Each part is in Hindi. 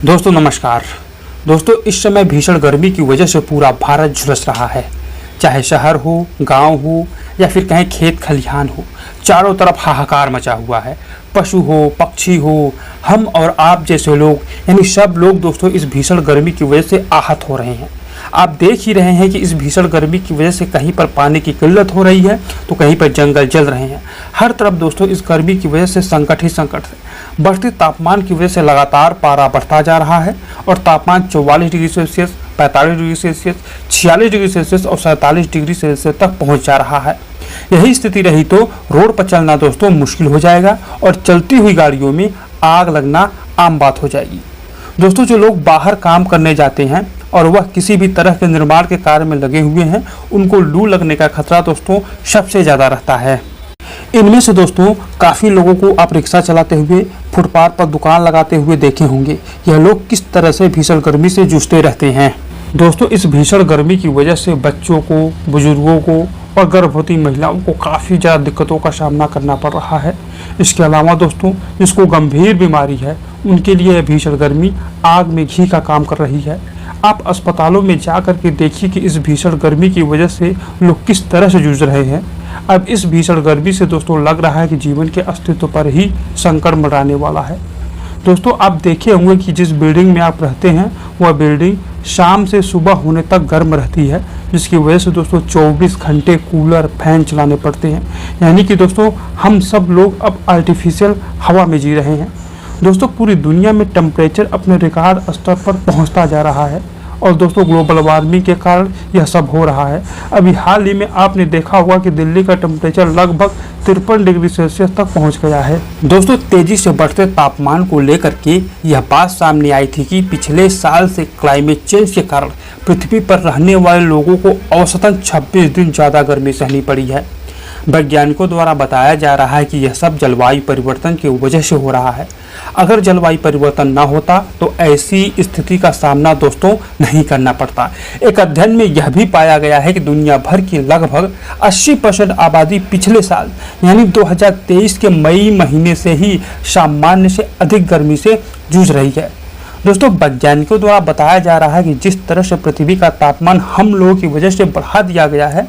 दोस्तों नमस्कार। दोस्तों इस समय भीषण गर्मी की वजह से पूरा भारत झुलस रहा है। चाहे शहर हो, गांव हो या फिर कहीं खेत खलिहान हो, चारों तरफ हाहाकार मचा हुआ है। पशु हो, पक्षी हो, हम और आप जैसे लोग यानी सब लोग दोस्तों इस भीषण गर्मी की वजह से आहत हो रहे हैं। आप देख ही रहे हैं कि इस भीषण गर्मी की वजह से कहीं पर पानी की किल्लत हो रही है तो कहीं पर जंगल जल रहे हैं। हर तरफ दोस्तों इस गर्मी की वजह से संकट ही संकट है। बढ़ते तापमान की वजह से लगातार पारा बढ़ता जा रहा है और तापमान 44 degree Celsius, 45 degree Celsius, 46 degree Celsius और 47 डिग्री सेल्सियस तक पहुंच जा रहा है। यही स्थिति रही तो रोड पर चलना दोस्तों मुश्किल हो जाएगा और चलती हुई गाड़ियों में आग लगना आम बात हो जाएगी। दोस्तों जो लोग बाहर काम करने जाते हैं और वह किसी भी तरह के निर्माण के कार्य में लगे हुए हैं, उनको लू लगने का खतरा दोस्तों सबसे ज़्यादा रहता है। इनमें से दोस्तों काफ़ी लोगों को आप रिक्शा चलाते हुए, फुटपाथ पर दुकान लगाते हुए देखे होंगे। यह लोग किस तरह से भीषण गर्मी से जूझते रहते हैं। दोस्तों इस भीषण गर्मी की वजह से बच्चों को, बुजुर्गों को और गर्भवती महिलाओं को काफ़ी ज़्यादा दिक्कतों का सामना करना पड़ रहा है। इसके अलावा दोस्तों जिसको गंभीर बीमारी है उनके लिए यह भीषण गर्मी आग में घी का काम कर रही है। आप अस्पतालों में जा कर के देखिए कि इस भीषण गर्मी की वजह से लोग किस तरह से जूझ रहे हैं। अब इस भीषण गर्मी से दोस्तों लग रहा है कि जीवन के अस्तित्व पर ही संकट मंडराने वाला है। दोस्तों आप देखे होंगे कि जिस बिल्डिंग में आप रहते हैं वह बिल्डिंग शाम से सुबह होने तक गर्म रहती है, जिसकी वजह से दोस्तों 24 घंटे कूलर, फैन चलाने पड़ते हैं। यानी कि दोस्तों हम सब लोग अब आर्टिफिशियल हवा में जी रहे हैं। दोस्तों पूरी दुनिया में टेम्परेचर अपने रिकॉर्ड स्तर पर पहुंचता जा रहा है और दोस्तों ग्लोबल वार्मिंग के कारण यह सब हो रहा है। अभी हाल ही में आपने देखा होगा कि दिल्ली का टेम्परेचर लगभग 53 डिग्री सेल्सियस तक पहुंच गया है। दोस्तों तेजी से बढ़ते तापमान को लेकर के यह बात सामने आई थी कि पिछले साल से क्लाइमेट चेंज के कारण पृथ्वी पर रहने वाले लोगों को औसतन 26 दिन ज़्यादा गर्मी सहनी पड़ी है। वैज्ञानिकों द्वारा बताया जा रहा है कि यह सब जलवायु परिवर्तन की वजह से हो रहा है। अगर जलवायु परिवर्तन ना होता तो ऐसी स्थिति का सामना दोस्तों नहीं करना पड़ता। एक अध्ययन में यह भी पाया गया है कि दुनिया भर की लगभग 80% आबादी पिछले साल यानी 2023 के मई महीने से ही सामान्य से अधिक गर्मी से जूझ रही है। दोस्तों वैज्ञानिकों द्वारा बताया जा रहा है कि जिस तरह से पृथ्वी का तापमान हम लोगों की वजह से बढ़ा दिया गया है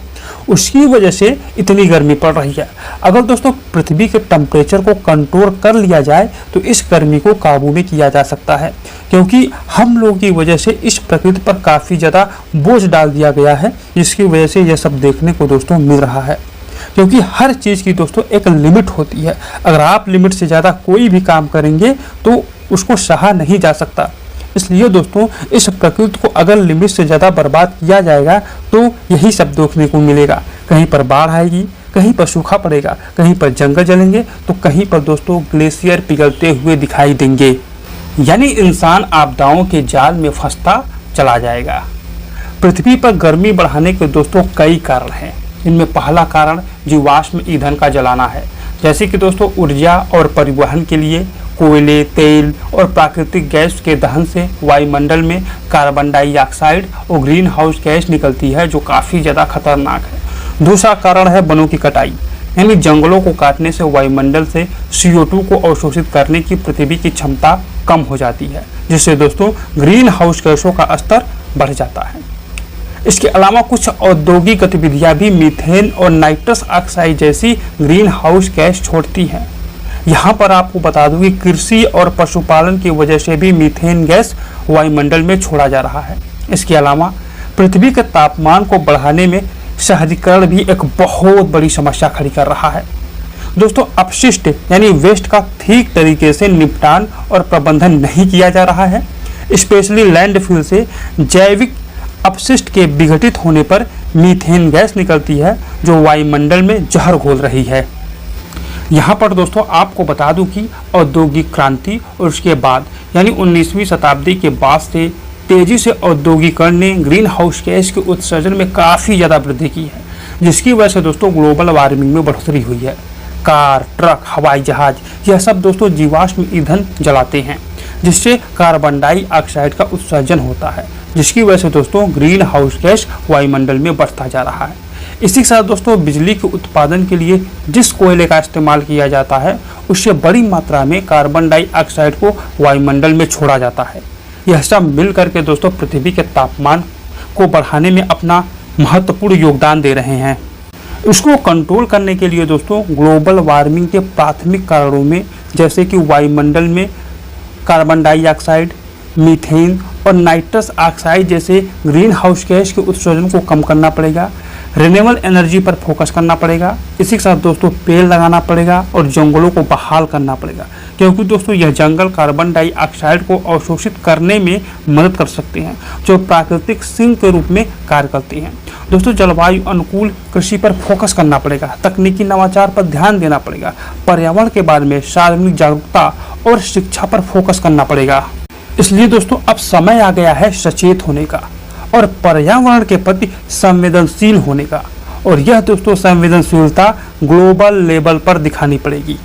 उसकी वजह से इतनी गर्मी पड़ रही है। अगर दोस्तों पृथ्वी के टेम्परेचर को कंट्रोल कर लिया जाए तो इस गर्मी को काबू में किया जा सकता है, क्योंकि हम लोगों की वजह से इस प्रकृति पर काफ़ी ज़्यादा बोझ डाल दिया गया है, जिसकी वजह से यह सब देखने को दोस्तों मिल रहा है। क्योंकि हर चीज़ की दोस्तों एक लिमिट होती है। अगर आप लिमिट से ज़्यादा कोई भी काम करेंगे तो उसको सहा नहीं जा सकता। इसलिए दोस्तों इस प्रकृति को अगर लिमिट से ज़्यादा बर्बाद किया जाएगा तो यही सब देखने को मिलेगा। कहीं पर बाढ़ आएगी, कहीं पर सूखा पड़ेगा, कहीं पर जंगल जलेंगे तो कहीं पर दोस्तों ग्लेशियर पिघलते हुए दिखाई देंगे। यानी इंसान आपदाओं के जाल में फंसता चला जाएगा। पृथ्वी पर गर्मी बढ़ाने के दोस्तों कई कारण हैं। इनमें पहला कारण जीवाश्म ईंधन का जलाना है, जैसे कि दोस्तों ऊर्जा और परिवहन के लिए कोयले, तेल और प्राकृतिक गैस के दहन से वायुमंडल में कार्बन डाइऑक्साइड और ग्रीन हाउस गैस निकलती है, जो काफ़ी ज़्यादा खतरनाक है। दूसरा कारण है वनों की कटाई, यानी जंगलों को काटने से वायुमंडल से CO2 को अवशोषित करने की पृथ्वी की क्षमता कम हो जाती है, जिससे दोस्तों ग्रीन हाउस गैसों का स्तर बढ़ जाता है। इसके अलावा कुछ औद्योगिक गतिविधियां भी मीथेन और नाइट्रस ऑक्साइड जैसी ग्रीन हाउस गैस छोड़ती हैं। यहाँ पर आपको बता दूं कि कृषि और पशुपालन की वजह से भी मीथेन गैस वायुमंडल में छोड़ा जा रहा है। इसके अलावा पृथ्वी के तापमान को बढ़ाने में शहरीकरण भी एक बहुत बड़ी समस्या खड़ी कर रहा है। दोस्तों अपशिष्ट यानी वेस्ट का ठीक तरीके से निपटान और प्रबंधन नहीं किया जा रहा है। स्पेशली लैंडफिल से जैविक अपशिष्ट के विघटित होने पर मीथेन गैस निकलती है, जो वायुमंडल में जहर घोल रही है। यहाँ पर दोस्तों आपको बता दूं कि औद्योगिक क्रांति और उसके बाद यानी 19वीं शताब्दी के बाद से तेजी से औद्योगिकरण ने ग्रीन हाउस गैस के उत्सर्जन में काफ़ी ज़्यादा वृद्धि की है, जिसकी वजह से दोस्तों ग्लोबल वार्मिंग में बढ़ोतरी हुई है। कार, ट्रक, हवाई जहाज यह सब दोस्तों जीवाश्म ईंधन जलाते हैं, जिससे कार्बन डाइऑक्साइड का उत्सर्जन होता है, जिसकी वजह से दोस्तों ग्रीन हाउस गैस वायुमंडल में बढ़ता जा रहा है। इसी के साथ दोस्तों बिजली के उत्पादन के लिए जिस कोयले का इस्तेमाल किया जाता है उससे बड़ी मात्रा में कार्बन डाइऑक्साइड को वायुमंडल में छोड़ा जाता है। यह सब मिल करके दोस्तों पृथ्वी के तापमान को बढ़ाने में अपना महत्वपूर्ण योगदान दे रहे हैं। इसको कंट्रोल करने के लिए दोस्तों ग्लोबल वार्मिंग के प्राथमिक कारणों में जैसे कि वायुमंडल में कार्बन डाइऑक्साइड, मीथेन और नाइट्रस ऑक्साइड जैसे ग्रीन हाउस गैस के उत्सर्जन को कम करना पड़ेगा, रिन्यूएबल एनर्जी पर फोकस करना पड़ेगा, इसी के साथ दोस्तों पेड़ लगाना पड़ेगा और जंगलों को बहाल करना पड़ेगा, क्योंकि दोस्तों यह जंगल कार्बन डाइऑक्साइड को अवशोषित करने में मदद कर सकते हैं, जो प्राकृतिक सिंक के रूप में कार्य करते हैं। दोस्तों जलवायु अनुकूल कृषि पर फोकस करना पड़ेगा, तकनीकी नवाचार पर ध्यान देना पड़ेगा, पर्यावरण के बारे में सार्वजनिक जागरूकता और शिक्षा पर फोकस करना पड़ेगा। इसलिए दोस्तों अब समय आ गया है सचेत होने का और पर्यावरण के प्रति संवेदनशील होने का, और यह दोस्तों संवेदनशीलता ग्लोबल लेवल पर दिखानी पड़ेगी।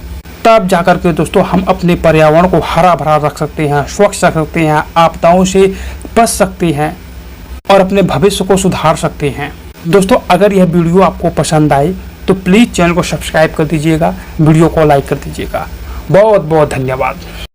तब जाकर के दोस्तों हम अपने पर्यावरण को हरा भरा रख सकते हैं, स्वच्छ रख सकते हैं, आपदाओं से बच सकते हैं और अपने भविष्य को सुधार सकते हैं। दोस्तों अगर यह वीडियो आपको पसंद आई तो प्लीज़ चैनल को सब्सक्राइब कर दीजिएगा, वीडियो को लाइक कर दीजिएगा। बहुत बहुत धन्यवाद।